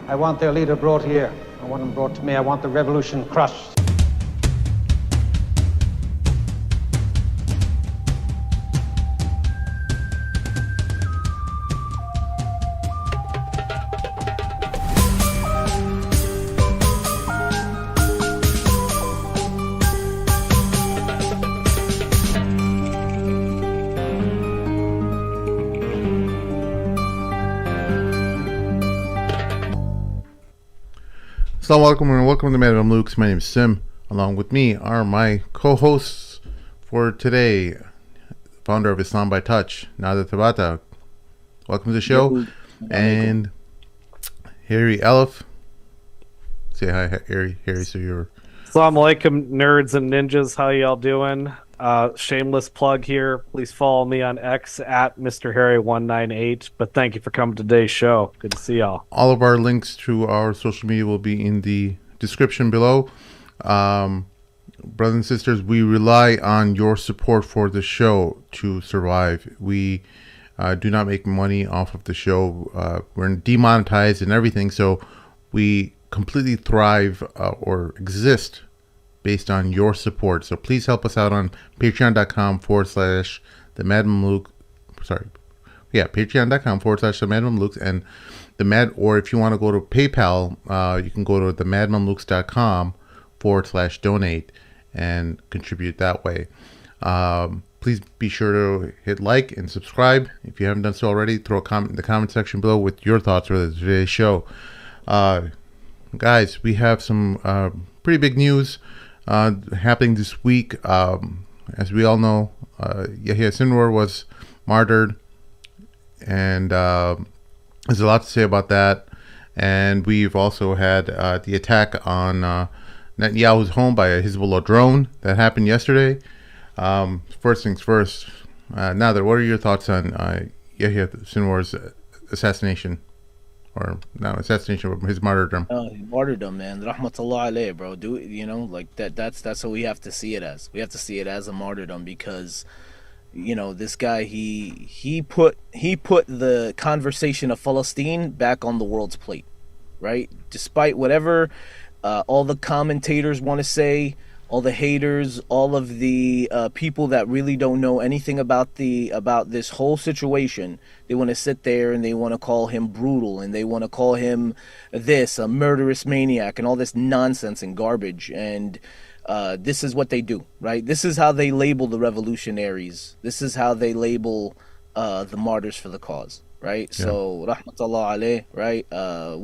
I want their leader brought here. I want him brought to me. I want the revolution crushed. Assalamu alaikum and welcome to Mamluks. My name is Sim. Along with me are my co-hosts for today, founder of Islam by Touch, Nada Tabata. Welcome to the show. And Harry Aleph. Say hi, Harry. So you're... Assalamu alaikum, nerds and ninjas. How y'all doing? Shameless plug here. Please follow me on X at Mr. Harry198. But thank you for coming to today's show. Good to see y'all. All of our links to our social media will be in the description below. Brothers and sisters, we rely on your support for the show to survive. We do not make money off of the show. We're demonetized and everything, so we completely thrive or exist based on your support. So please help us out on patreon.com/the Mad Mamluk. Patreon.com/the Mad Mamluks and the Mad, or if you want to go to PayPal, you can go to the madmamluks.com/donate and contribute that way. Please be sure to hit like and subscribe. If you haven't done so already, throw a comment in the comment section below with your thoughts for today's show. Guys, we have some pretty big news happening this week. As we all know, Yahya Sinwar was martyred, and there's a lot to say about that. And we've also had the attack on Netanyahu's home by a Hizboallah drone that happened yesterday. First things first, Nader, what are your thoughts on Yahya Sinwar's assassination? Or no, assassination of his martyrdom. Martyrdom, man. Rahmatullah alayh, bro. Like that's what we have to see it as. We have to see it as a martyrdom because, this guy he put the conversation of Palestine back on the world's plate, right? Despite whatever all the commentators want to say, all the haters, all of the people that really don't know anything about this whole situation, they want to sit there and they want to call him brutal and they want to call him a murderous maniac and all this nonsense and garbage. And this is what they do, right? This is how they label the revolutionaries. This is how they label the martyrs for the cause. Right, yeah. So rahmatullah alayh, right? I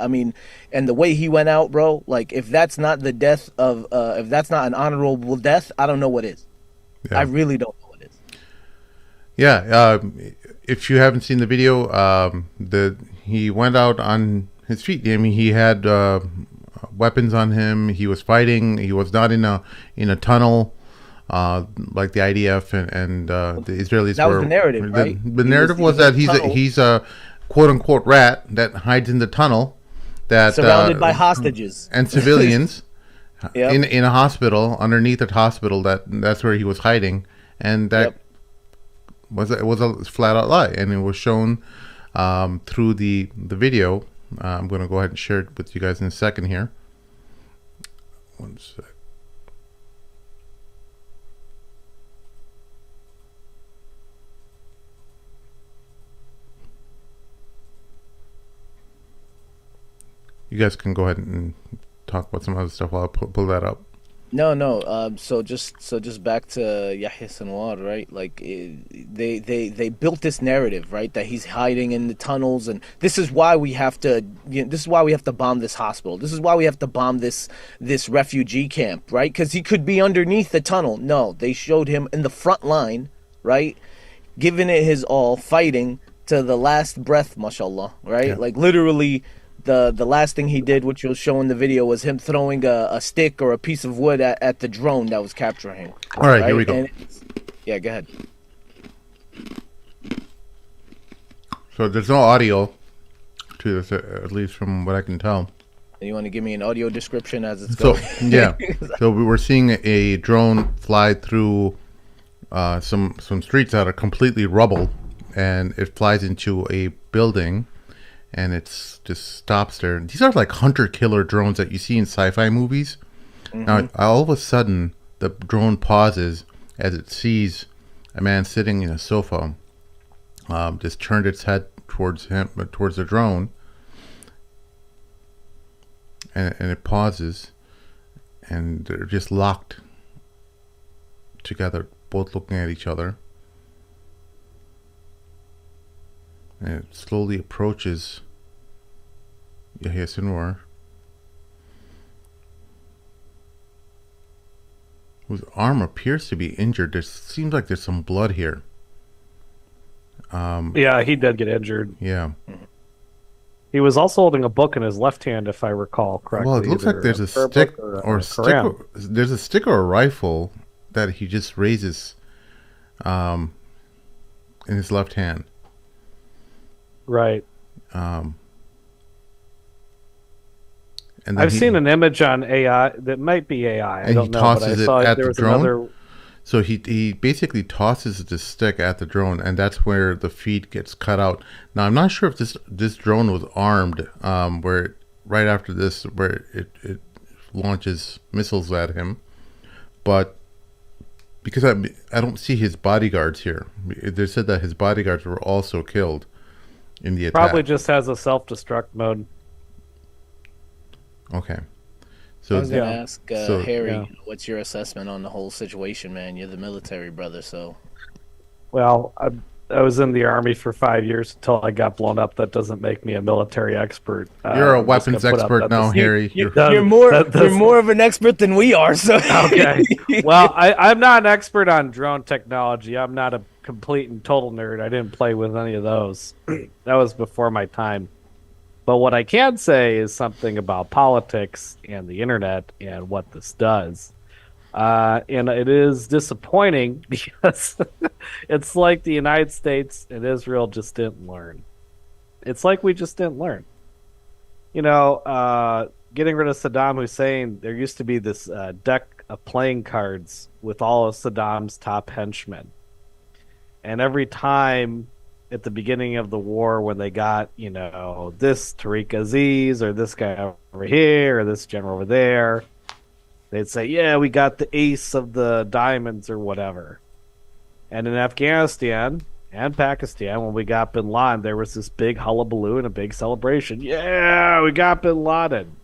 mean, and the way he went out, bro. Like, if that's not the death of, if that's not an honorable death, I don't know what is. Yeah. I really don't know what is. Yeah, if you haven't seen the video, he went out on his feet. I mean, he had weapons on him. He was fighting. He was not in a tunnel. Like the IDF and the Israelis. That was the narrative, right? The narrative was that he's a quote unquote rat that hides in the tunnel, that surrounded by hostages and civilians yep. in a hospital, underneath a hospital. That's where he was hiding, and that was a flat out lie, and it was shown through the video. I'm going to go ahead and share it with you guys in a second here. One sec. You guys can go ahead and talk about some other stuff while I pull that up. No. So just back to Yahya Sinwar, right? Like they built this narrative, right? That he's hiding in the tunnels, and this is why we have to. This is why we have to bomb this hospital. This is why we have to bomb this refugee camp, right? Because he could be underneath the tunnel. No, they showed him in the front line, right? Giving it his all, fighting to the last breath, mashallah, right? Yeah. Like literally. The last thing he did, which was shown in the video, was him throwing a stick or a piece of wood at the drone that was capturing him. All right, here we go. Yeah, go ahead. So there's no audio to this, at least from what I can tell. You want to give me an audio description as it's going? Yeah. So we were seeing a drone fly through some streets that are completely rubble, and it flies into a building. and it's just stops there. These are like hunter-killer drones that you see in sci-fi movies. Now, all of a sudden, the drone pauses as it sees a man sitting in a sofa. Just turned its head towards the drone, and it pauses, and they're just locked together, both looking at each other. And it slowly approaches Yahya Sinwar, whose arm appears to be injured. There seems like there's some blood here. Yeah, he did get injured. Yeah. He was also holding a book in his left hand, if I recall correctly. Well, it looks like there's a stick there's a stick or a rifle that he just raises in his left hand. Right. And then I've seen an image on AI that might be AI. I don't know, but I saw there was another. So he basically tosses the stick at the drone, and that's where the feed gets cut out. Now, I'm not sure if this drone was armed, right after this, where it launches missiles at him. But because I don't see his bodyguards here. They said that his bodyguards were also killed in the attack. Probably just has a self-destruct mode. Okay. So I was going to ask Harry, what's your assessment on the whole situation, man? You're the military brother, so. Well, I was in the Army for 5 years until I got blown up. That doesn't make me a military expert. You're a weapons expert now, Harry. You're more of an expert than we are. So okay. Well, I'm not an expert on drone technology. I'm not a complete and total nerd. I didn't play with any of those. That was before my time. But what I can say is something about politics and the internet and what this does. And it is disappointing because it's like the United States and Israel just didn't learn. It's like we just didn't learn. You know, getting rid of Saddam Hussein, there used to be this deck of playing cards with all of Saddam's top henchmen. And every time at the beginning of the war, when they got, you know, this Tariq Aziz or this guy over here or this general over there, they'd say, yeah, we got the ace of the diamonds or whatever. And in Afghanistan and Pakistan, when we got bin Laden, there was this big hullabaloo and a big celebration. Yeah, we got bin Laden.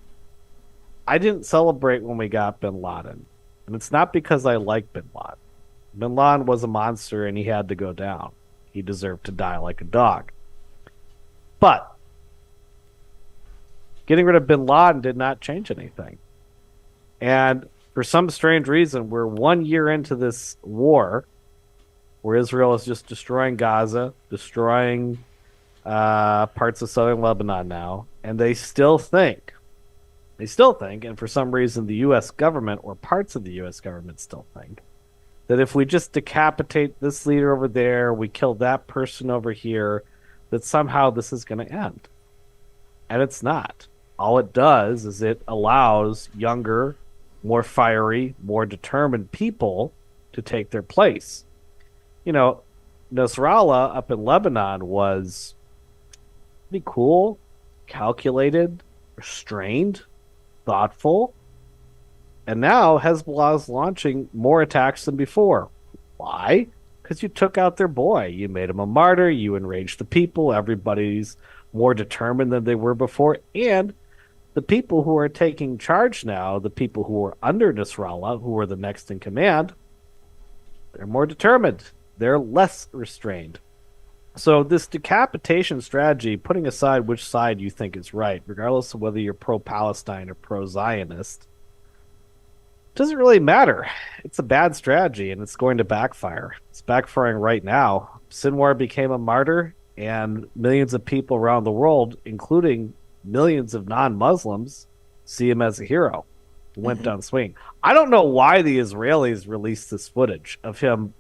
I didn't celebrate when we got bin Laden. And it's not because I like bin Laden. Bin Laden was a monster and he had to go down. He deserved to die like a dog. But getting rid of bin Laden did not change anything. And for some strange reason, we're 1 year into this war where Israel is just destroying Gaza, destroying parts of southern Lebanon now, and they still think, and for some reason the U.S. government or parts of the U.S. government still think, that if we just decapitate this leader over there, we kill that person over here, that somehow this is going to end. And it's not. All it does is it allows younger, more fiery, more determined people to take their place. You know, Nasrallah up in Lebanon was pretty cool, calculated, restrained, thoughtful. And now Hezbollah is launching more attacks than before. Why? Because you took out their boy. You made him a martyr. You enraged the people. Everybody's more determined than they were before. And the people who are taking charge now, the people who are under Nasrallah, who are the next in command, they're more determined. They're less restrained. So this decapitation strategy, putting aside which side you think is right, regardless of whether you're pro-Palestine or pro-Zionist, doesn't really matter. It's a bad strategy, and it's going to backfire. It's backfiring right now. Sinwar became a martyr, and millions of people around the world, including millions of non-Muslims, see him as a hero. Went down swinging. I don't know why the Israelis released this footage of him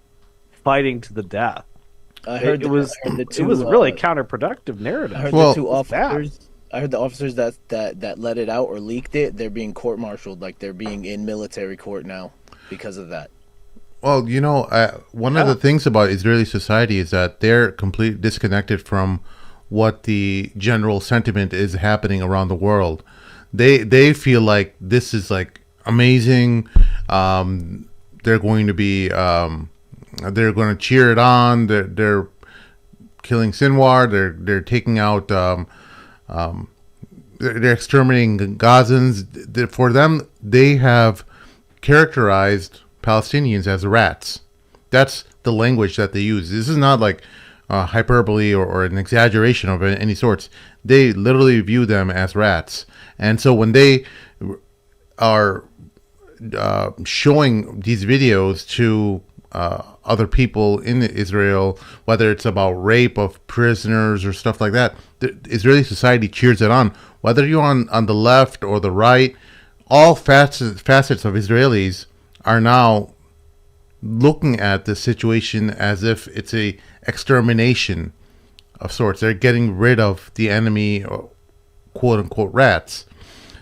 fighting to the death. It was really counterproductive narrative. I heard the two officers. I heard the officers that let it out or leaked it, they're being court-martialed, like they're being in military court now because of that. Well, you know, one of the things about Israeli society is that they're completely disconnected from what the general sentiment is happening around the world. They feel like this is like amazing. They're going to be they're going to cheer it on. They're killing Sinwar. They're taking out they're exterminating Gazans. For them, they have characterized Palestinians as rats. That's the language that they use. This is not like hyperbole or an exaggeration of any sorts. They literally view them as rats. And so when they are showing these videos to other people in Israel, whether it's about rape of prisoners or stuff like that, the Israeli society cheers it on. Whether you're on the left or the right, all facets of Israelis are now looking at the situation as if it's a extermination of sorts. They're getting rid of the enemy, quote unquote, rats.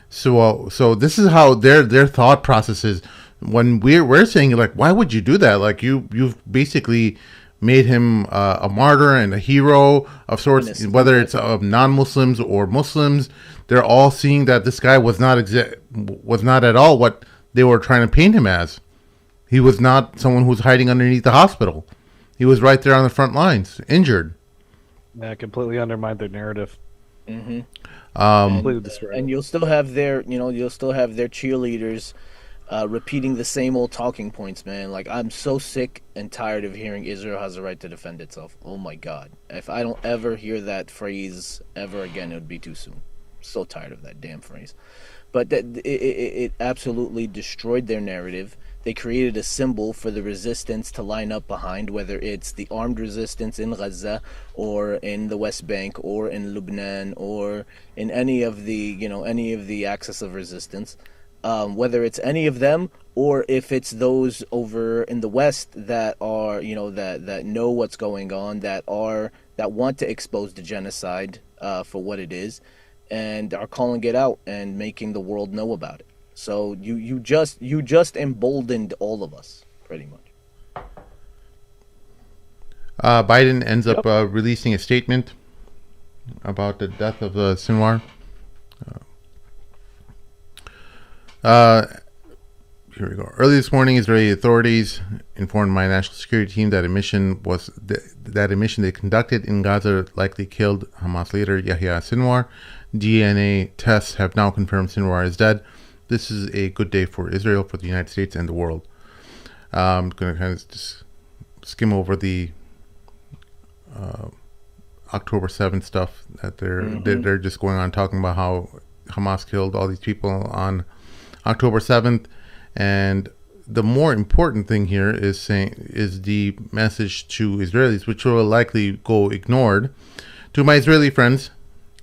So this is how their thought process is. When we're saying, like, why would you do that? Like, you've basically made him a martyr and a hero of sorts. Whether it's non-Muslims or Muslims, they're all seeing that this guy was not at all what they were trying to paint him as. He was not someone who was hiding underneath the hospital. He was right there on the front lines, injured. Yeah, completely undermined their narrative. Mm-hmm. Completely destroyed. And you'll still have their cheerleaders repeating the same old talking points, man. Like, I'm so sick and tired of hearing Israel has the right to defend itself. Oh my God. If I don't ever hear that phrase ever again, it would be too soon. So tired of that damn phrase. But it absolutely destroyed their narrative. They created a symbol for the resistance to line up behind, whether it's the armed resistance in Gaza or in the West Bank or in Lebanon or in any of the axis of resistance. Whether it's any of them or if it's those over in the West that are, that know what's going on, that want to expose the genocide for what it is, and are calling it out and making the world know about it. So you just emboldened all of us, pretty much. Biden ends up releasing a statement about the death of Sinwar. Here we go. Early this morning, Israeli authorities informed my national security team that a mission they conducted in Gaza likely killed Hamas leader Yahya Sinwar. DNA tests have now confirmed Sinwar is dead. This is a good day for Israel, for the United States, and the world. I'm going to kind of just skim over the October 7th stuff that they're just going on talking about how Hamas killed all these people on October 7th. And the more important thing here is the message to Israelis, which will likely go ignored. To my Israeli friends,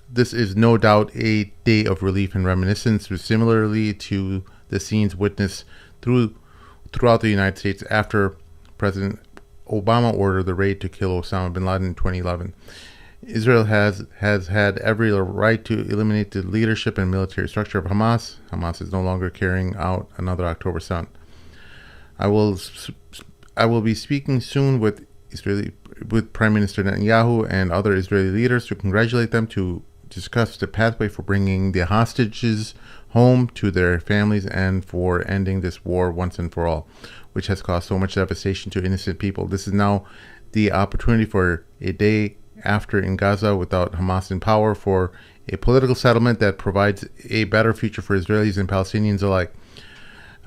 this is no doubt a day of relief and reminiscence, similarly to the scenes witnessed throughout the United States after President Obama ordered the raid to kill Osama bin Laden in 2011. Israel has had every right to eliminate the leadership and military structure of Hamas. Hamas is no longer carrying out another October 7th. I will be speaking soon with Prime Minister Netanyahu and other Israeli leaders to congratulate them, to discuss the pathway for bringing the hostages home to their families and for ending this war once and for all, which has caused so much devastation to innocent people. This is now the opportunity for a day after in Gaza without Hamas in power for a political settlement that provides a better future for Israelis and Palestinians alike.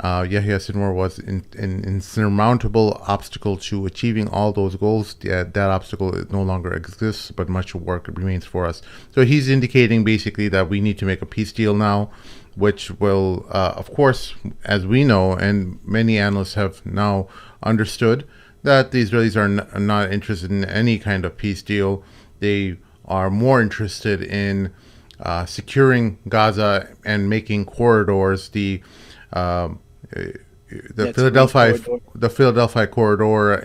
Yahya Sinwar was an insurmountable obstacle to achieving all those goals. That obstacle no longer exists, but much work remains for us. So he's indicating basically that we need to make a peace deal now, which will, of course, as we know, and many analysts have now understood, that the Israelis are not interested in any kind of peace deal. They are more interested in securing Gaza and making corridors. The Philadelphia corridor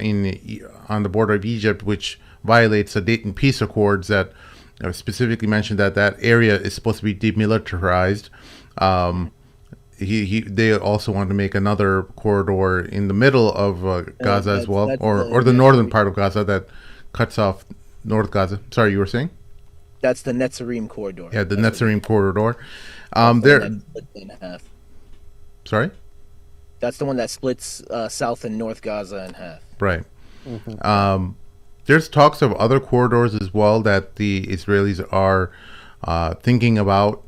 on the border of Egypt, which violates the Dayton Peace Accords that specifically mentioned that area is supposed to be demilitarized. They also want to make another corridor in the middle of Gaza as well, or the northern part of Gaza that cuts off North Gaza. Sorry, you were saying? That's the Netzarim corridor. Yeah, the Netzarim corridor. There. In half. Sorry? That's the one that splits South and North Gaza in half. Right. There's talks of other corridors as well that the Israelis are thinking about.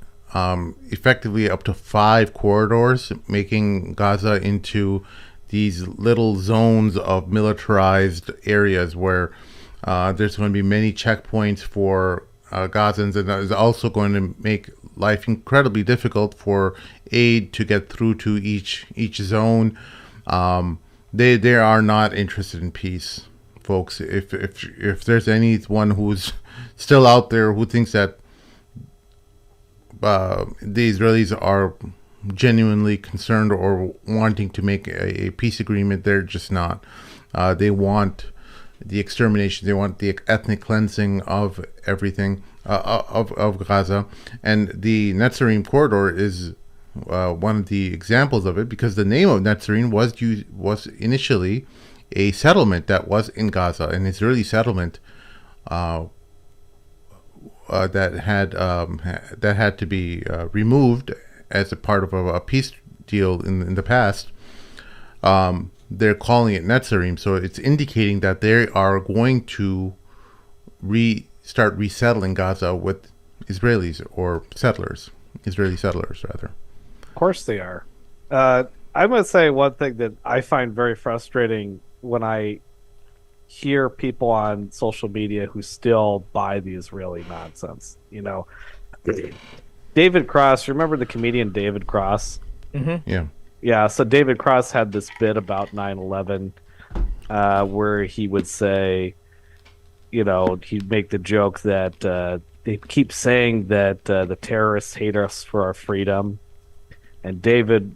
Effectively up to 5 corridors, making Gaza into these little zones of militarized areas where there's going to be many checkpoints for Gazans, and that is also going to make life incredibly difficult for aid to get through to each zone. They are not interested in peace, folks. If there's anyone who's still out there who thinks that the Israelis are genuinely concerned or wanting to make a peace agreement, they're just not. They want the extermination. They want the ethnic cleansing of everything, of Gaza. And the Netzarim corridor is one of the examples of it, because the name of Netzarim was initially a settlement that was in Gaza, an Israeli settlement that had to be removed as a part of a peace deal in the past. They're calling it Netzarim, so it's indicating that they are going to start resettling Gaza with Israelis or Israeli settlers rather. Of course they are. I'm going to say one thing that I find very frustrating when I hear people on social media who still buy the Israeli nonsense. You know, David Cross, remember the comedian David Cross? Mm-hmm. Yeah, so David Cross had this bit about 9/11 where he would say, you know, he'd make the joke that they keep saying that the terrorists hate us for our freedom. And David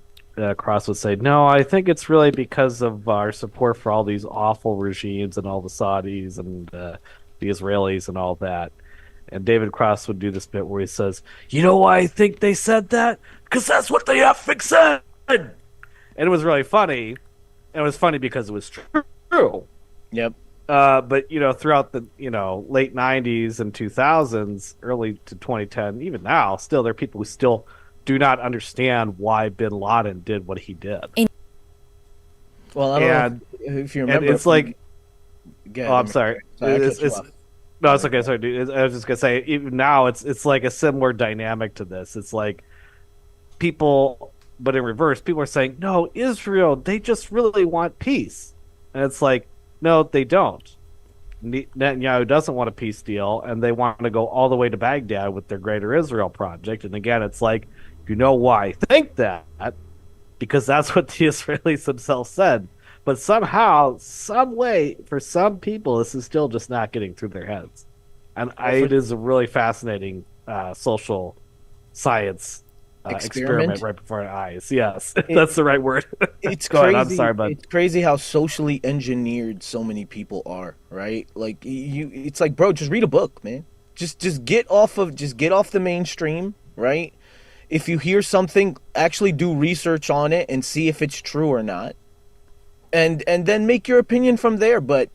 Cross would say, no, I think it's really because of our support for all these awful regimes and all the Saudis and the Israelis and all that. And David Cross would do this bit where he says, you know why I think they said that? Because that's what they effing said! And it was really funny. And it was funny because it was true. Yep. But, you know, throughout the, you know, late 90s and 2000s, early to 2010, even now, still there are people who still do not understand why bin Laden did what he did. Well, I don't know if you remember. And it's like... Again, I'm sorry. No, it's okay. Sorry, dude. I was just going to say, even now, it's like a similar dynamic to this. It's like people, but in reverse, people are saying, no, Israel, they just really want peace. And it's like, no, they don't. Netanyahu doesn't want a peace deal, and they want to go all the way to Baghdad with their Greater Israel project. And again, it's like, you know why I think that? Because that's what the Israelis themselves said. But somehow, some way, for some people, this is still just not getting through their heads. And it is a really fascinating social science experiment right before our eyes. Yes, that's the right word. It's Go crazy. ahead, I'm sorry, bud. It's crazy how socially engineered so many people are, right? Like it's like, bro, just read a book, man. Just get off the mainstream, right? If you hear something, actually do research on it and see if it's true or not. And then make your opinion from there. But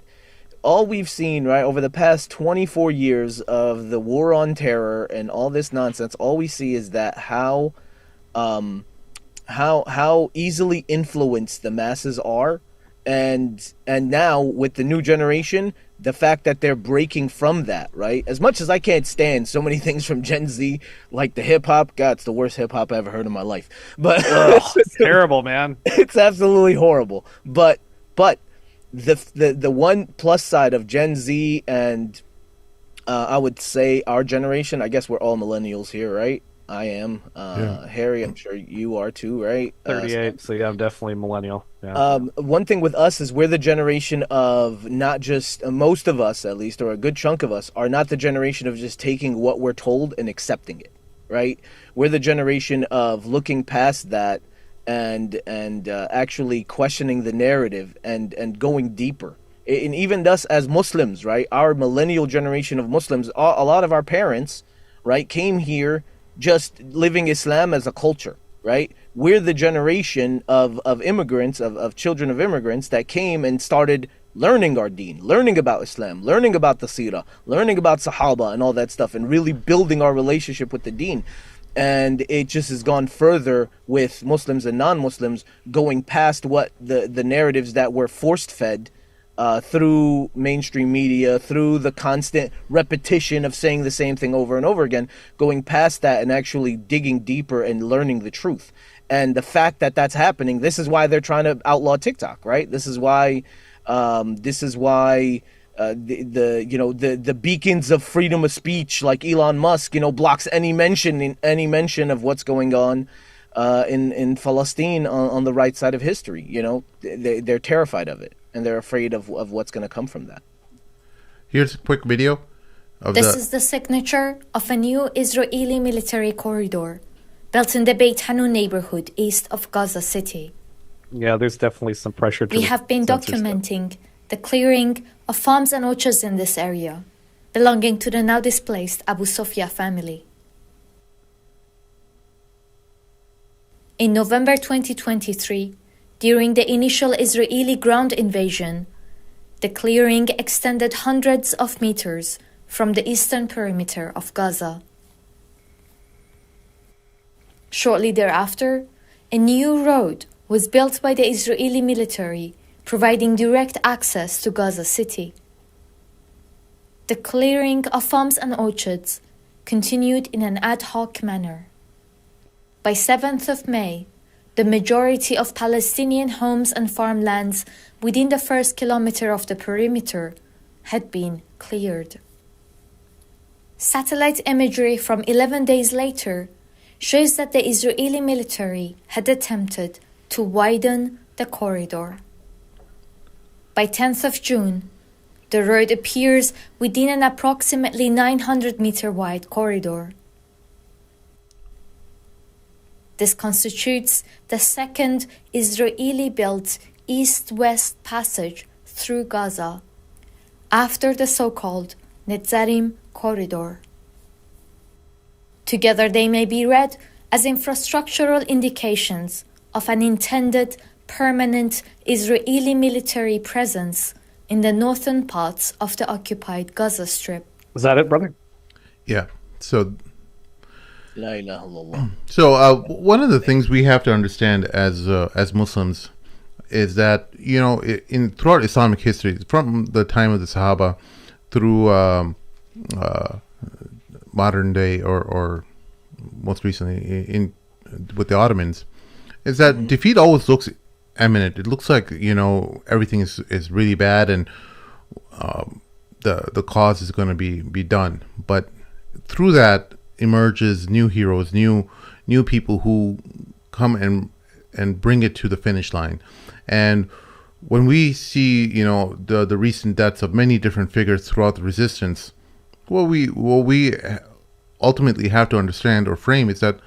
all we've seen, right, over the past 24 years of the war on terror and all this nonsense, all we see is that how easily influenced the masses are, and now with the new generation, the fact that they're breaking from that, right? As much as I can't stand so many things from Gen Z, like the hip hop, God, it's the worst hip hop I ever heard in my life. But it's terrible, man. It's absolutely horrible. But the one plus side of Gen Z and I would say our generation, I guess we're all millennials here, right? I am. Harry, I'm sure you are too, right? 38, so yeah, I'm definitely a millennial. Yeah. One thing with us is we're the generation of not just, most of us at least, or a good chunk of us, are not the generation of just taking what we're told and accepting it, right? We're the generation of looking past that and actually questioning the narrative and going deeper. And even us as Muslims, right? Our millennial generation of Muslims, a lot of our parents, right, came here just living Islam as a culture, right? We're the generation of immigrants, of children of immigrants that came and started learning our deen, learning about Islam, learning about the seerah, learning about Sahaba and all that stuff, and really building our relationship with the deen. And it just has gone further with Muslims and non-Muslims going past what the narratives that were forced fed through mainstream media, through the constant repetition of saying the same thing over and over again, going past that and actually digging deeper and learning the truth. And the fact that that's happening, this is why they're trying to outlaw TikTok, right? This is why the beacons of freedom of speech, like Elon Musk, blocks any mention of what's going on in Palestine on the right side of history. They're terrified of it, and they're afraid of what's going to come from that. Here's a quick video of This is the signature of a new Israeli military corridor built in the Beit Hanun neighborhood east of Gaza City. Yeah, there's definitely some pressure to We have been censor stuff. documenting the clearing of farms and orchards in this area, belonging to the now displaced Abu Sofia family. In November 2023, during the initial Israeli ground invasion, the clearing extended hundreds of meters from the eastern perimeter of Gaza. Shortly thereafter, a new road was built by the Israeli military, providing direct access to Gaza City. The clearing of farms and orchards continued in an ad hoc manner. By 7th of May, the majority of Palestinian homes and farmlands within the first kilometer of the perimeter had been cleared. Satellite imagery from 11 days later shows that the Israeli military had attempted to widen the corridor. By 10th of June, the road appears within an approximately 900-meter wide corridor. This constitutes the second Israeli-built east-west passage through Gaza, after the so-called Netzarim corridor. Together they may be read as infrastructural indications of an intended permanent Israeli military presence in the northern parts of the occupied Gaza Strip. Is that it, brother? Yeah. So La ilaha illallah. one of the things we have to understand as Muslims is that throughout Islamic history, from the time of the Sahaba through modern day or most recently with the Ottomans, is that defeat always looks imminent. It looks like everything is really bad and the cause is going to be done. But through that emerges new heroes, new people who come and bring it to the finish line. And when we see the recent deaths of many different figures throughout the resistance, what we ultimately have to understand or frame is that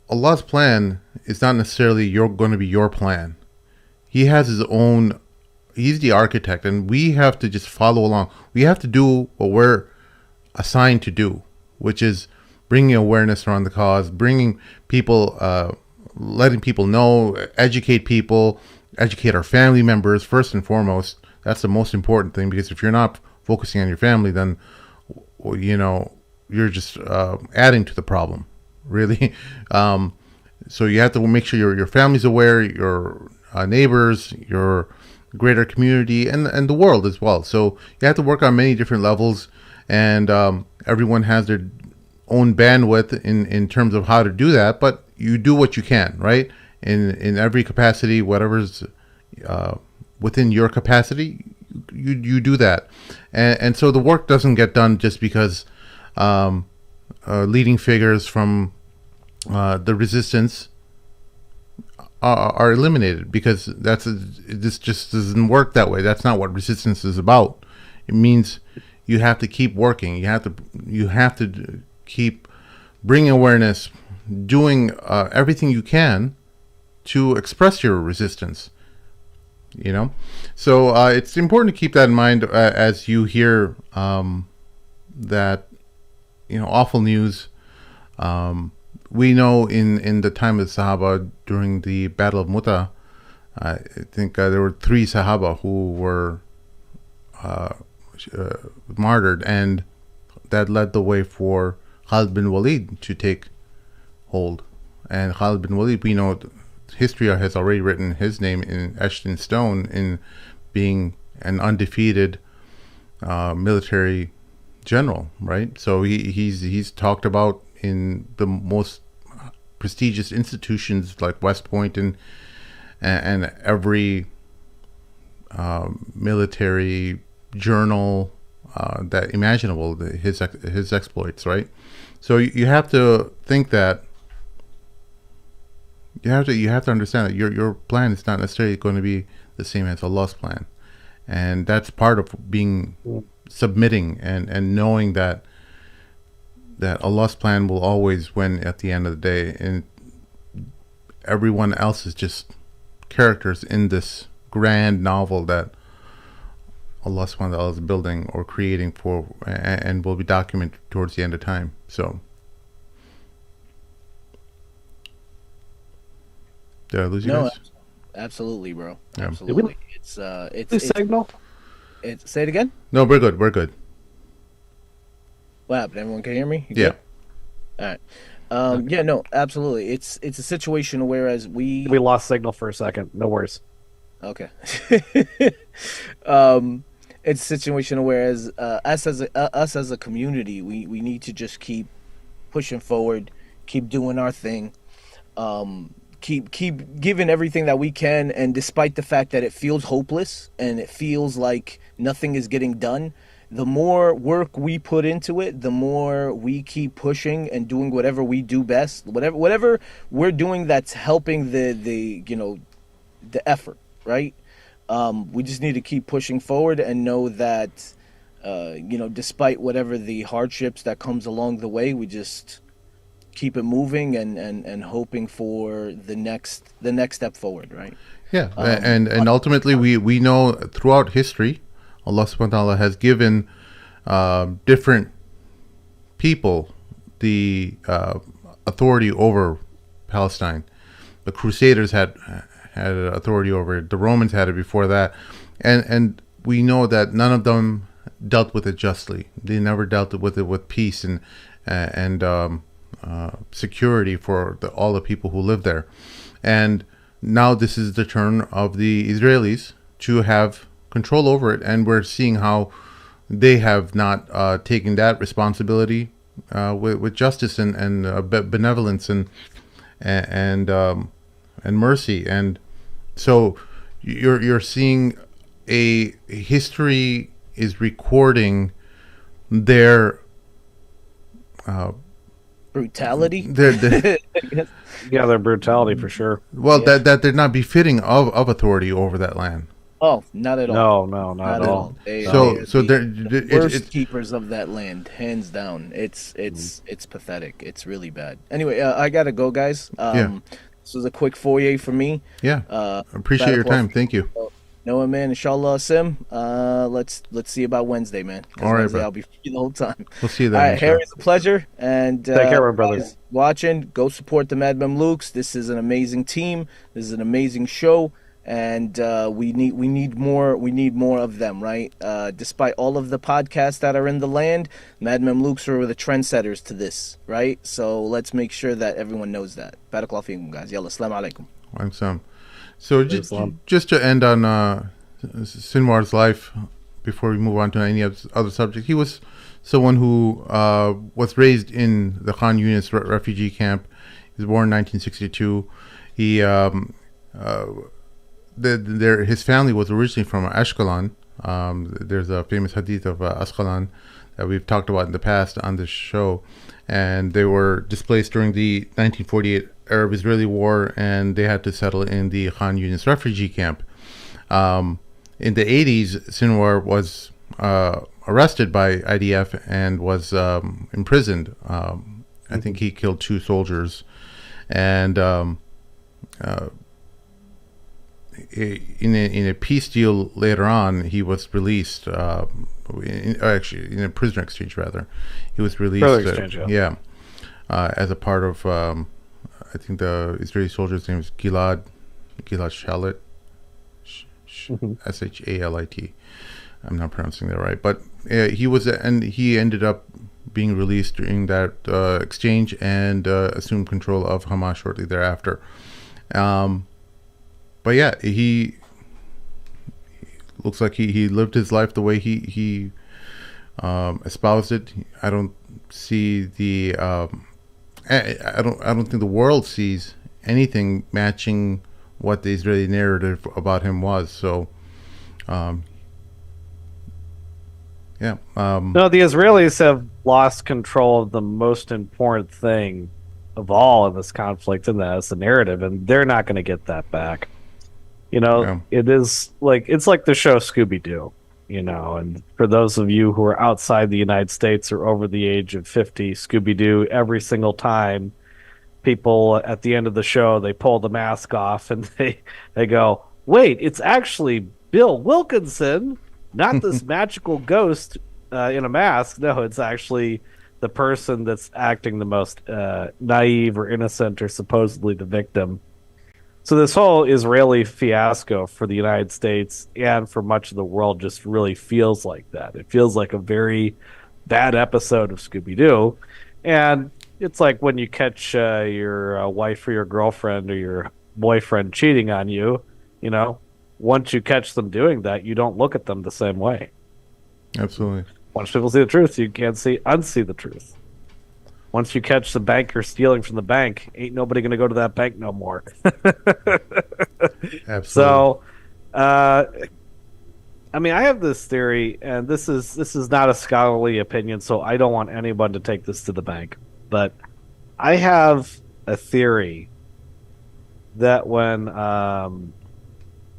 Allah's plan is not necessarily going to be your plan. He has his own. He's the architect, and we have to just follow along. We have to do what we're assigned to do, which is bringing awareness around the cause, bringing people, letting people know, educate people, educate our family members first and foremost. That's the most important thing, because if you're not focusing on your family, then you're just adding to the problem, really. So you have to make sure your family's aware, your neighbors, your greater community, and the world as well. So you have to work on many different levels, and everyone has their own bandwidth in terms of how to do that. But you do what you can, right? In every capacity, whatever's within your capacity, you do that. And so the work doesn't get done just because leading figures from the resistance are eliminated, because this just doesn't work that way. That's not what resistance is about. It means you have to keep working. You have to keep bringing awareness, doing everything you can to express your resistance. So it's important to keep that in mind as you hear that awful news. We know in the time of the Sahaba, during the Battle of Muta, I think there were 3 Sahaba who were uh, martyred, and that led the way for Khalid bin Walid to take hold. And Khalid bin Walid, we know history has already written his name in etched in stone in being an undefeated military general, right? So he's talked about in the most prestigious institutions like West Point and every military journal that imaginable, his exploits, right? So you have to think that you have to understand that your plan is not necessarily going to be the same as Allah's plan, and that's part of being submitting and knowing that Allah's plan will always win at the end of the day, and everyone else is just characters in this grand novel that Allah subhanahu wa ta'ala is building or creating for, and will be documented towards the end of time. So, did I lose you guys? Absolutely, bro. Yeah. Absolutely. It's signal. Say it again. No, we're good. We're good. What happened? Everyone can hear me? You Yeah. good? All right. Yeah. No. Absolutely. It's a situation whereas we lost signal for a second. No worries. Okay. It's a situation whereas us as a community, we need to just keep pushing forward, keep doing our thing, keep giving everything that we can, and despite the fact that it feels hopeless and it feels like nothing is getting done, the more work we put into it, the more we keep pushing and doing whatever we do best, whatever we're doing that's helping the effort, right? We just need to keep pushing forward and know that, despite whatever the hardships that comes along the way, we just keep it moving and hoping for the next step forward, right? Yeah, and ultimately we know throughout history, Allah subhanahu wa ta'ala has given different people the authority over Palestine. The Crusaders had authority over it. The Romans had it before that, and we know that none of them dealt with it justly. They never dealt with it with peace and security for all the people who live there. And now this is the turn of the Israelis to have control over it, and we're seeing how they have not taken that responsibility with justice and benevolence and mercy. And so you're seeing a history is recording their brutality. Yeah, their brutality for sure. Well, Yeah. that they're not befitting of authority over that land. Oh, not at all. No, Not at all. They So are the worst keepers of that land, hands down. It's pathetic. It's really bad. Anyway, I gotta go, guys. Yeah. This was a quick foyer for me. Yeah, appreciate your time. Thank you. Noah, man, inshallah, Sim. Let's see about Wednesday, man. 'Cause All right, Wednesday bro. I'll be free the whole time. We'll see you All then. right, Harry, it's a pleasure. And Take care, my brothers. guys watching, go support the Mad Mamluks. This is an amazing team. This is an amazing show, and we need more of them, right? Despite all of the podcasts that are in the land, Mad Mamluks are the trendsetters to this, right? So let's make sure that everyone knows that. Barakallahu feekum, guys. Yalla, assalamu alaikum. So just to end on Sinwar's life, before we move on to any other subject, he was someone who was raised in the Khan Yunis refugee camp. He was born in 1962. He his family was originally from Ashkelon. There's a famous hadith of Ashkelon that we've talked about in the past on this show, and they were displaced during the 1948 Arab-Israeli War, and they had to settle in the Khan Yunis refugee camp. In the 80s, Sinwar was arrested by IDF and was imprisoned. I think he killed 2 soldiers, and in a peace deal later on, he was released. Actually, in a prisoner exchange, rather, he was released. As a part of, I think the Israeli soldier's name is Gilad Shalit. Shalit. I'm not pronouncing that right, but he ended up being released during that exchange and assumed control of Hamas shortly thereafter. But yeah, he looks like he lived his life the way he espoused it. I don't see I don't think the world sees anything matching what the Israeli narrative about him was. So, yeah. No, the Israelis have lost control of the most important thing of all in this conflict, and that's the narrative, and they're not going to get that back. It is it's like the show Scooby-Doo, and for those of you who are outside the United States or over the age of 50, Scooby-Doo, every single time people at the end of the show, they pull the mask off and they go, wait, it's actually Bill Wilkinson, not this magical ghost in a mask. No, it's actually the person that's acting the most naive or innocent or supposedly the victim. So this whole Israeli fiasco for the United States and for much of the world just really feels like that. It feels like a very bad episode of Scooby-Doo. And it's like when you catch your wife or your girlfriend or your boyfriend cheating on you, once you catch them doing that, you don't look at them the same way. Absolutely. Once people see the truth, you can't unsee the truth. Once you catch the banker stealing from the bank, ain't nobody going to go to that bank no more. Absolutely. So, I have this theory, and this is not a scholarly opinion, so I don't want anyone to take this to the bank. But I have a theory that when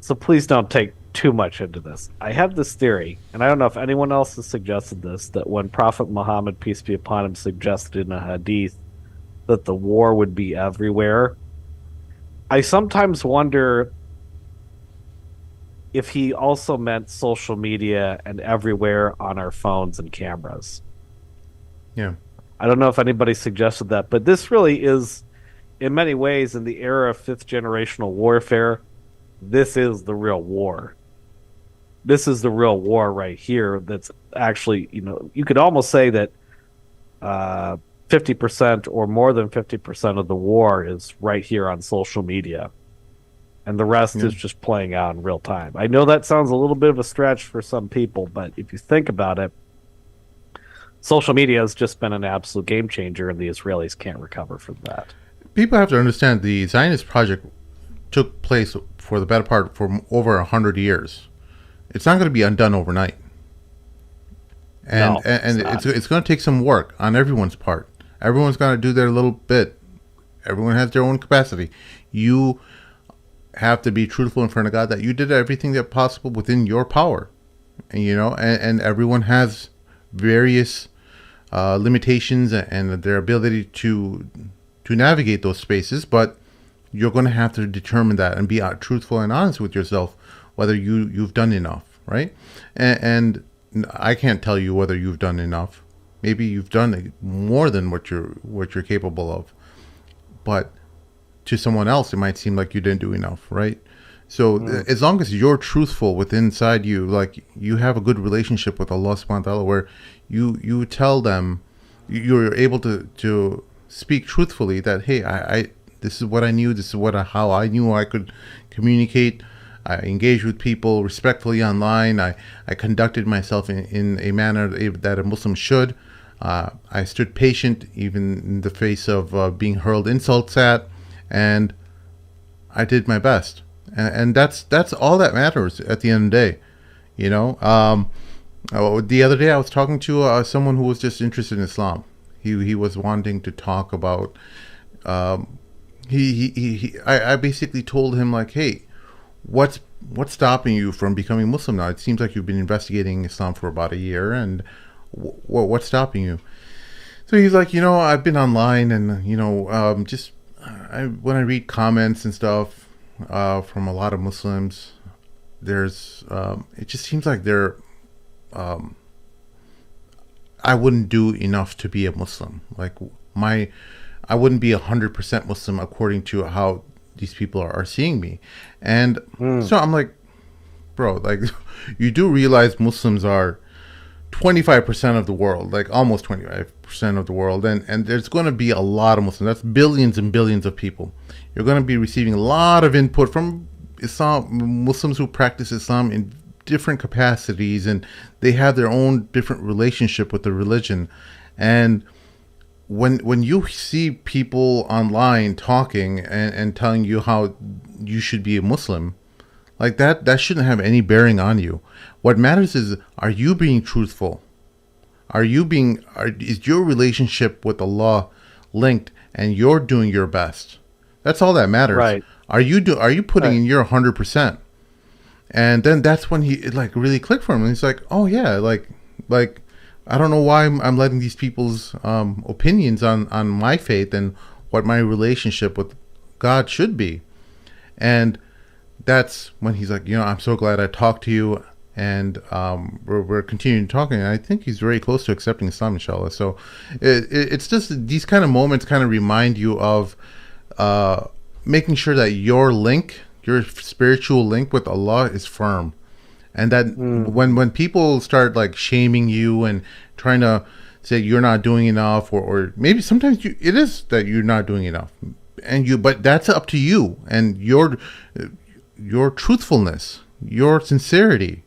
so please don't take too much into this. I have this theory, and I don't know if anyone else has suggested this, that when Prophet Muhammad, peace be upon him, suggested in a hadith that the war would be everywhere, I sometimes wonder if he also meant social media and everywhere on our phones and cameras. Yeah. I don't know if anybody suggested that, but this really is, in many ways, in the era of fifth generational warfare, this is the real war. This is the real war right here. That's actually, you could almost say that 50% or more than 50% of the war is right here on social media. And the rest is just playing out in real time. I know that sounds a little bit of a stretch for some people, but if you think about it, social media has just been an absolute game changer, and the Israelis can't recover from that. People have to understand the Zionist project took place for the better part for over 100 years. It's not going to be undone overnight. And it's going to take some work on everyone's part. Everyone's going to do their little bit. Everyone has their own capacity. You have to be truthful in front of God that you did everything that possible within your power. And and everyone has various limitations and their ability to navigate those spaces, but you're going to have to determine that and be truthful and honest with yourself whether you've done enough, right? And I can't tell you whether you've done enough. Maybe you've done more than what you're capable of, but to someone else it might seem like you didn't do enough, right? So as long as you're truthful within inside you, like you have a good relationship with Allah subhanahu wa ta'ala, where you tell them, you're able to speak truthfully that, hey, I this is what I knew, this is how I knew I could communicate. I engaged with people respectfully online. I conducted myself in a manner that a Muslim should. I stood patient even in the face of being hurled insults at, and I did my best. And that's all that matters at the end of the day, The other day I was talking to someone who was just interested in Islam. He was wanting to talk about. I basically told him, like, hey, what's stopping you from becoming Muslim now? It seems like you've been investigating Islam for about a year, and what's stopping you? So he's like, I've been online, and when I read comments and stuff from a lot of Muslims, there's it just seems like they're I wouldn't do enough to be a Muslim. Like I wouldn't be 100% Muslim according to how these people are seeing me. And so I'm like, bro, like, you do realize Muslims are 25% of the world, like almost 25% of the world, and there's going to be a lot of Muslims. That's billions and billions of people. You're going to be receiving a lot of input from Muslims who practice Islam in different capacities, and they have their own different relationship with the religion. And when you see people online talking and telling you how you should be a Muslim, like that shouldn't have any bearing on you. What matters is, are you being truthful? Is your relationship with Allah linked, and you're doing your best? That's all that matters. Right. Are you putting in your 100%? And then that's when he like really clicked for him. And he's like, oh yeah, like I don't know why I'm letting these people's opinions on my faith and what my relationship with God should be. And that's when he's like, I'm so glad I talked to you, and we're continuing talking. And I think he's very close to accepting Islam, inshallah. So it's just these kind of moments kind of remind you of making sure that your spiritual link with Allah is firm. And that when people start like shaming you and trying to say you're not doing enough, or maybe sometimes it is that you're not doing enough, but that's up to you and your truthfulness, your sincerity,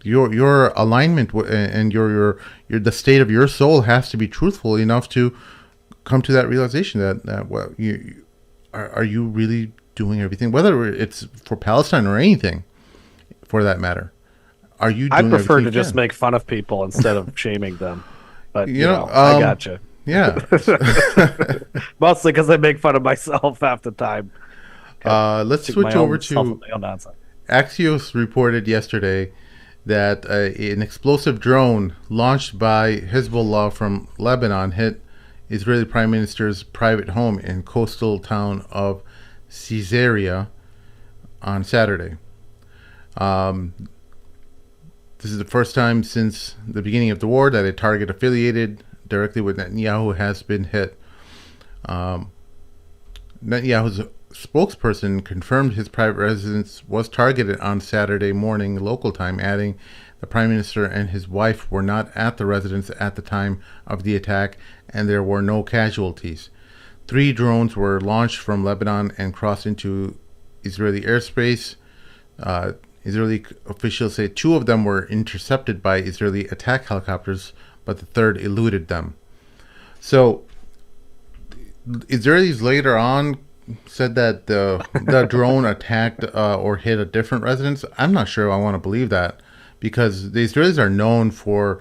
your alignment, and your the state of your soul has to be truthful enough to come to that realization that well, are you really doing everything, whether it's for Palestine or anything for that matter. Are you doing I prefer to everything you just can? make fun of people instead of shaming them. But I I gotcha. Yeah. Mostly because I make fun of myself half the time. Let's switch over to nonsense. Axios reported yesterday that an explosive drone launched by Hizboallah from Lebanon hit Israeli Prime Minister's private home in coastal town of Caesarea on Saturday. This is the first time since the beginning of the war that a target affiliated directly with Netanyahu has been hit. Netanyahu's spokesperson confirmed his private residence was targeted on Saturday morning local time, adding the Prime Minister and his wife were not at the residence at the time of the attack, and there were no casualties. 3 drones were launched from Lebanon and crossed into Israeli airspace. Israeli officials say 2 of them were intercepted by Israeli attack helicopters, but the third eluded them. So, Israelis later on said that the drone attacked or hit a different residence. I'm not sure I want to believe that, because the Israelis are known for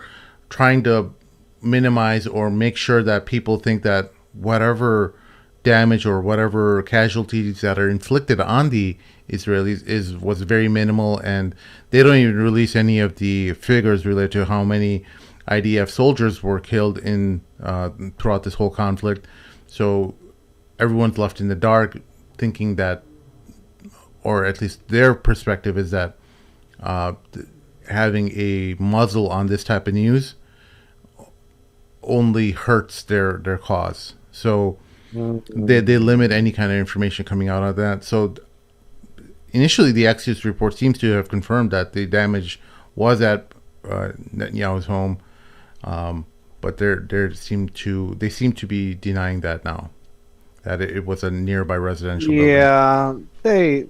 trying to minimize or make sure that people think that whatever damage or whatever casualties that are inflicted on the Israelis was very minimal, and they don't even release any of the figures related to how many IDF soldiers were killed in throughout this whole conflict. So everyone's left in the dark, thinking that, or at least their perspective is that having a muzzle on this type of news only hurts their cause. So they limit any kind of information coming out of that. So initially, the Axios report seems to have confirmed that the damage was at Netanyahu's home, but they seem to be denying that now, that it was a nearby residential building. Yeah, they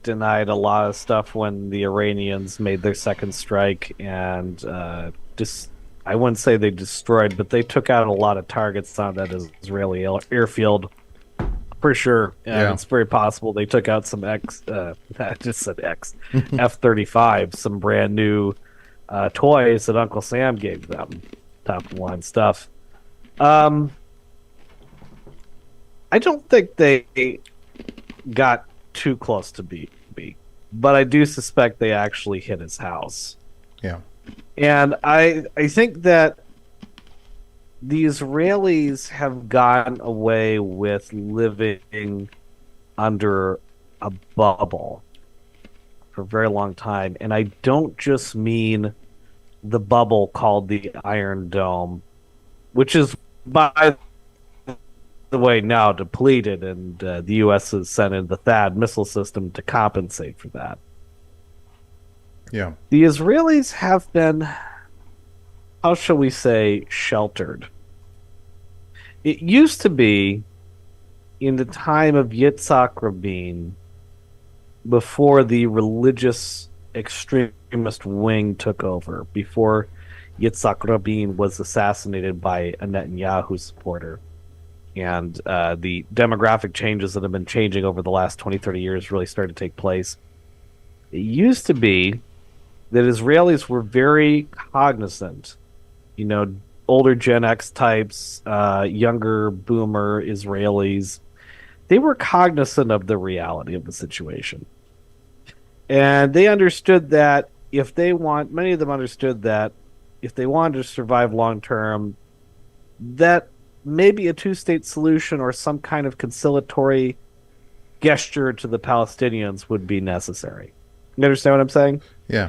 denied a lot of stuff when the Iranians made their second strike, and I wouldn't say they destroyed, but they took out a lot of targets on that Israeli airfield. For sure. Yeah. It's very possible they took out some I just said F-35, some brand new toys that Uncle Sam gave them, top of the line stuff. I don't think they got too close to B, but I do suspect they actually hit his house. Yeah. And I think that the Israelis have gotten away with living under a bubble for a very long time. And I don't just mean the bubble called the Iron Dome, which is, by the way, now depleted, and the U.S. has sent in the THAAD missile system to compensate for that. Yeah. The Israelis have been, how shall we say, sheltered. It used to be in the time of Yitzhak Rabin, before the religious extremist wing took over, before Yitzhak Rabin was assassinated by a Netanyahu supporter. And the demographic changes that have been changing over the last 20, 30 years really started to take place. It used to be that Israelis were very cognizant, older Gen X types, younger boomer Israelis. They were cognizant of the reality of the situation. And they understood that many of them understood that if they wanted to survive long term, that maybe a two-state solution or some kind of conciliatory gesture to the Palestinians would be necessary. You understand what I'm saying? Yeah.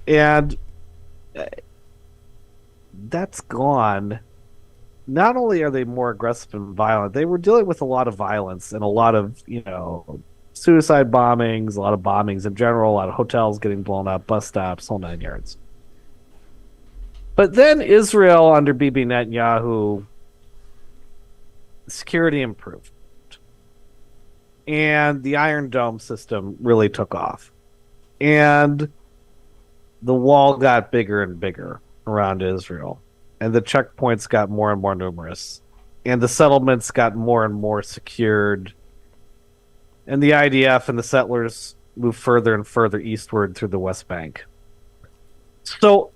And that's gone. Not only are they more aggressive and violent, they were dealing with a lot of violence and a lot of, suicide bombings, a lot of bombings in general, a lot of hotels getting blown up, bus stops, whole nine yards. But then Israel under Bibi Netanyahu, security improved. And the Iron Dome system really took off. And the wall got bigger and bigger around Israel. And the checkpoints got more and more numerous. And the settlements got more and more secured. And the IDF and the settlers moved further and further eastward through the West Bank. So,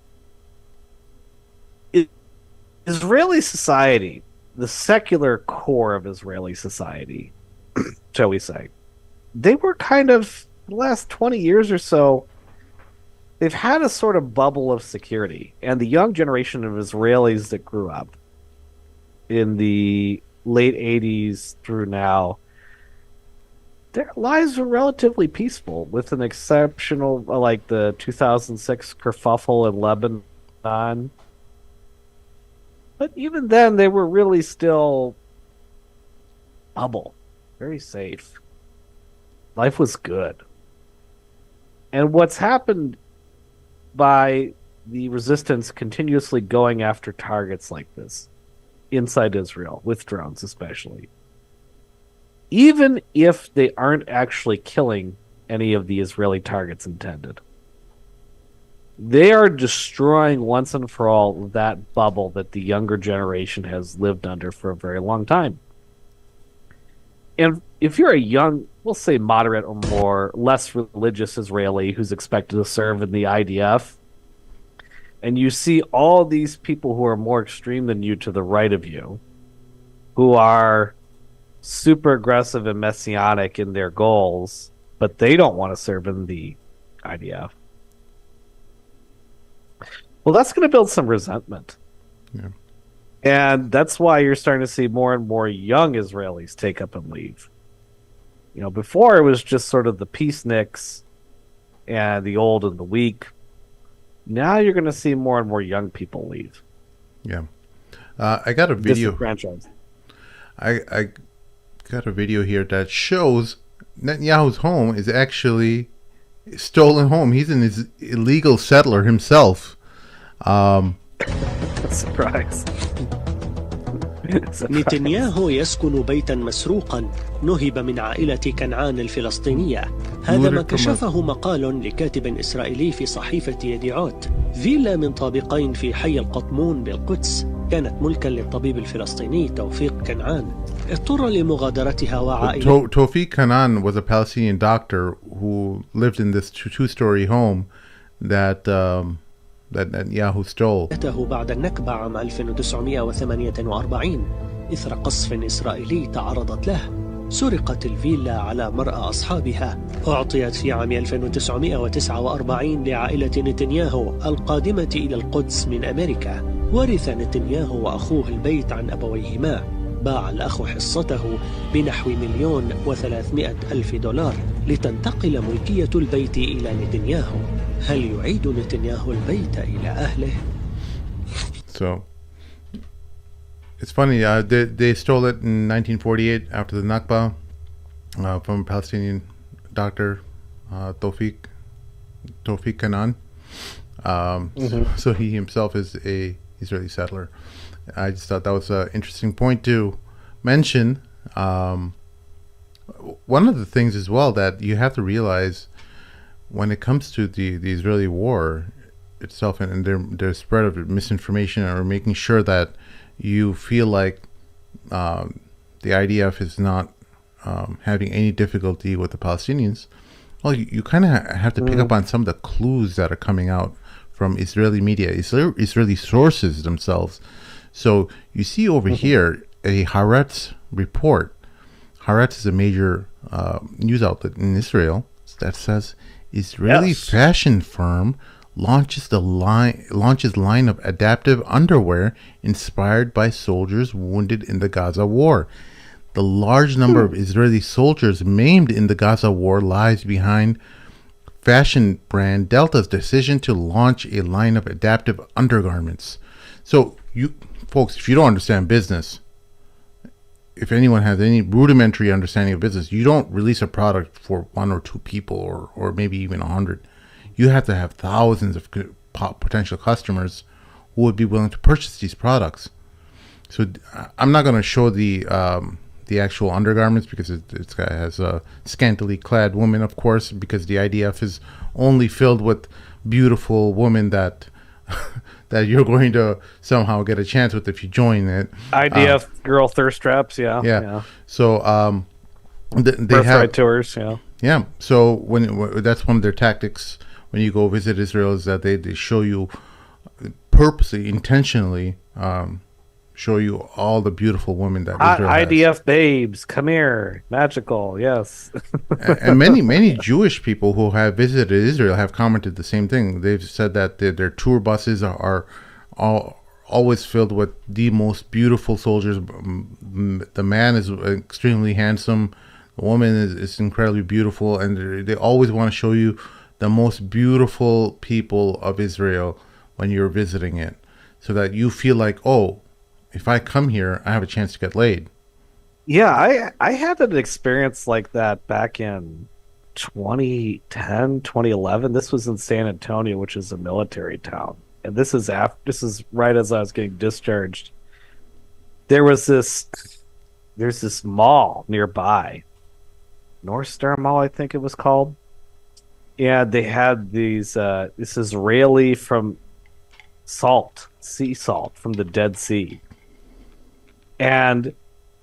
Israeli society, the secular core of Israeli society, shall we say, they were kind of, the last 20 years or so, they've had a sort of bubble of security. And the young generation of Israelis that grew up in the late 80s through now, their lives were relatively peaceful, with an exceptional, like the 2006 kerfuffle in Lebanon. But even then, they were really still bubble, very safe. Life was good. And what's happened by the resistance continuously going after targets like this, inside Israel, with drones especially, even if they aren't actually killing any of the Israeli targets intended, they are destroying once and for all that bubble that the younger generation has lived under for a very long time. And if you're a young, we'll say moderate or more, less religious Israeli who's expected to serve in the IDF, and you see all these people who are more extreme than you to the right of you, who are super aggressive and messianic in their goals, but they don't want to serve in the IDF. Well, that's going to build some resentment. Yeah. And that's why you're starting to see more and more young Israelis take up and leave. Before it was just sort of the peaceniks and the old and the weak. Now you're going to see more and more young people leave. Yeah. I got a video. Disenfranchised. I got a video here that shows Netanyahu's home is actually a stolen home. He's an illegal settler himself. Surprise. نتنياهو يسكن بيتا مسروقا نهب من عائلة كنعان الفلسطينية. هذا ما كشفه مقال لكاتب إسرائيلي في صحيفة يديعوت. فيلا من طابقين في حي القطمون بالقدس كانت ملكا للطبيب الفلسطيني توفيق كنعان. اضطر لمغادرتها وعائلته. Tawfiq Kanan was a Palestinian doctor who lived in this two-story home that Netanyahu stole. بعد النكبة عام 1948 إثر قصف إسرائيلي تعرضت له. سرقت الفيلا على مرأى أصحابها. أعطيت في عام 1949 لعائلة نتنياهو القادمة إلى القدس من أمريكا. ورث نتنياهو وأخوه البيت عن أبويهما. باع الأخ حصته بنحو $1,300,000 لتنتقل ملكية البيت إلى نتنياهو. هل يعيد نتنياهو البيت إلى أهله؟ So it's funny. They stole it in 1948 after the Nakba from a Palestinian doctor, Tawfiq Tawfiq Kanan. So he himself is a Israeli settler. I just thought that was an interesting point to mention. One of the things as well that you have to realize when it comes to the Israeli war itself and their spread of misinformation, or making sure that you feel like the IDF is not having any difficulty with the Palestinians, well, you kind of have to pick up on some of the clues that are coming out from Israeli media, Israeli sources themselves. So you see over here a Haaretz report. Haaretz is a major news outlet in Israel that says Israeli fashion firm launches line of adaptive underwear inspired by soldiers wounded in the Gaza war. The large number of Israeli soldiers maimed in the Gaza war lies behind fashion brand Delta's decision to launch a line of adaptive undergarments. So you folks, if you don't understand business, if anyone has any rudimentary understanding of business, you don't release a product for one or two people or maybe even 100. You have to have thousands of potential customers who would be willing to purchase these products. So I'm not going to show the actual undergarments because it has a scantily clad woman, of course, because the IDF is only filled with beautiful women that that you're going to somehow get a chance with if you join it. IDF girl thirst traps, yeah. So they have tours, yeah. So when that's one of their tactics when you go visit Israel, is that they show you purposely, intentionally, show you all the beautiful women that Israel has. IDF babes, come here, magical, yes. And many Jewish people who have visited Israel have commented the same thing. They've said that their tour buses are always filled with the most beautiful soldiers. The man is extremely handsome, the woman is incredibly beautiful, and they always want to show you the most beautiful people of Israel when you're visiting it, so that you feel like, oh, if I come here, I have a chance to get laid. Yeah, I had an experience like that back in 2010, 2011. This was in San Antonio, which is a military town. And this is right as I was getting discharged. There's this mall nearby. North Star Mall, I think it was called. And they had this Israeli from sea salt from the Dead Sea. And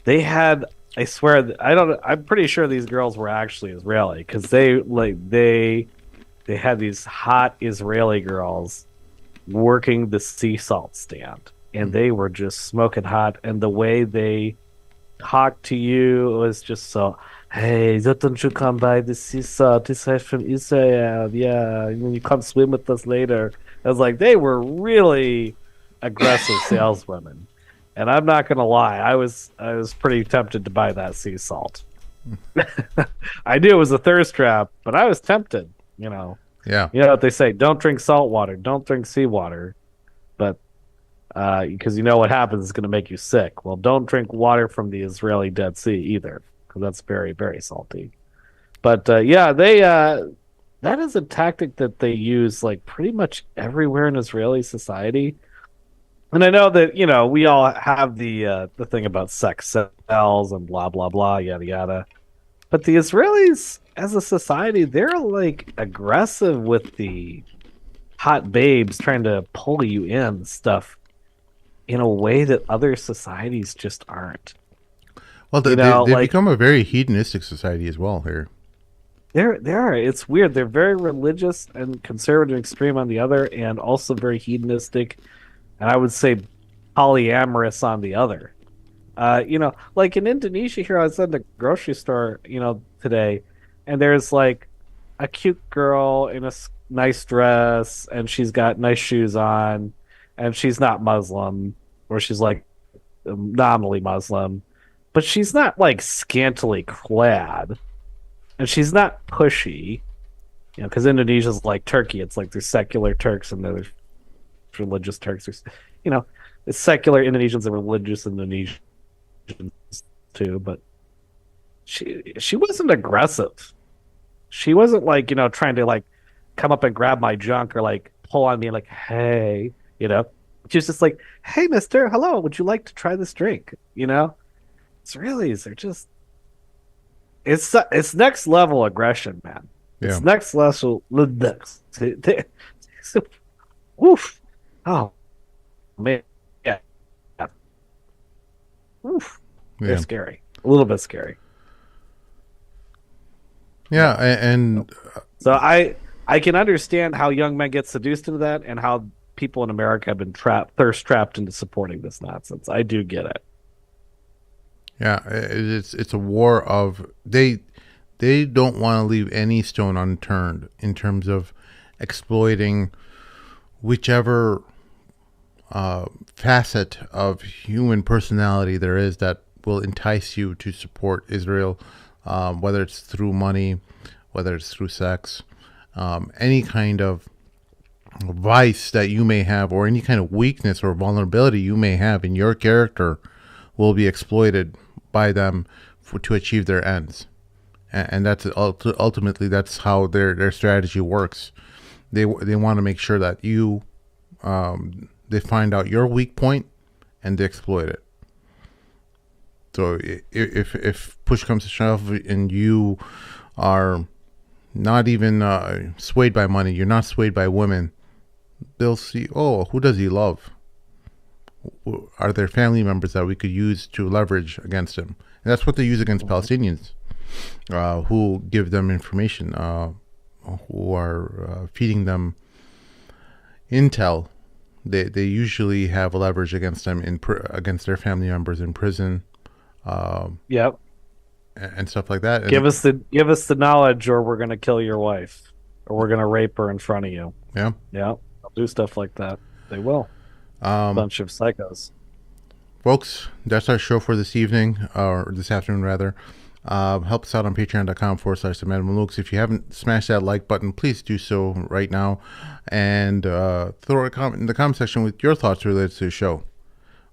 they had, I swear, I'm pretty sure these girls were actually Israeli, because they had these hot Israeli girls working the sea salt stand, and they were just smoking hot, and the way they talked to you was just so, hey, don't you come by the sea salt, this is from Israel, yeah, and then you come swim with us later. I was like, they were really aggressive saleswomen. And I'm not gonna lie, I was pretty tempted to buy that sea salt. I knew it was a thirst trap, but I was tempted, Yeah. You know what they say, don't drink salt water, don't drink seawater. But because you know what happens is gonna make you sick. Well, don't drink water from the Israeli Dead Sea either, because that's very, very salty. But that is a tactic that they use like pretty much everywhere in Israeli society. And I know that, we all have the thing about sex sells and blah, blah, blah, yada, yada. But the Israelis, as a society, they're like aggressive with the hot babes trying to pull you in stuff in a way that other societies just aren't. Well, they become a very hedonistic society as well here. They are. It's weird. They're very religious and conservative extreme on the other, and also very hedonistic. And I would say polyamorous on the other. Like in Indonesia here, I was in the grocery store, today, and there's like a cute girl in a nice dress, and she's got nice shoes on, and she's not Muslim, or she's like nominally Muslim, but she's not like scantily clad, and she's not pushy, because Indonesia's like Turkey. It's like there's secular Turks and there's religious Turks, it's secular Indonesians and religious Indonesians too. But she wasn't aggressive. She wasn't like trying to like come up and grab my junk or like pull on me like, hey, you know. She was just like, hey, mister, hello, would you like to try this drink? You know? Israelis are just it's next level aggression, man. Yeah. It's next level. Oof. Oh man. Yeah. Oof. They're Yeah. scary. A little bit scary. Yeah, and So I can understand how young men get seduced into that and how people in America have been thirst trapped into supporting this nonsense. I do get it. yeah, it's a war of they don't want to leave any stone unturned in terms of exploiting whichever facet of human personality there is that will entice you to support Israel, whether it's through money, whether it's through sex, any kind of vice that you may have, or any kind of weakness or vulnerability you may have in your character will be exploited by them to achieve their ends. And that's ultimately that's how their strategy works. They want to make sure that you they find out your weak point and they exploit it. So if push comes to shove and you are not even swayed by money, you're not swayed by women, they'll see, oh, who does he love? Are there family members that we could use to leverage against him? And that's what they use against Palestinians, who give them information, who are feeding them intel. They usually have a leverage against them against their family members in prison. Yep. And stuff like that. Give us the knowledge, or we're gonna kill your wife, or we're gonna rape her in front of you. Yeah. Yeah, they'll do stuff like that. They will. Bunch of psychos. Folks, that's our show for this evening, or this afternoon rather. Help us out on patreon.com/Mamluks. If you haven't smashed that like button, please do so right now, and throw a comment in the comment section with your thoughts related to the show.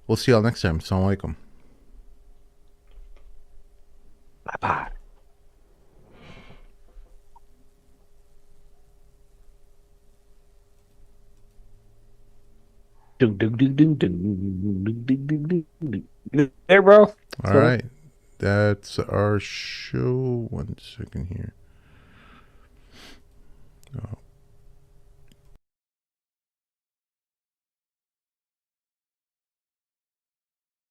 We'll see y'all next time. Assalamu alaikum. Bye-bye. There, bro. All right. That's our show. 1 second here. Oh.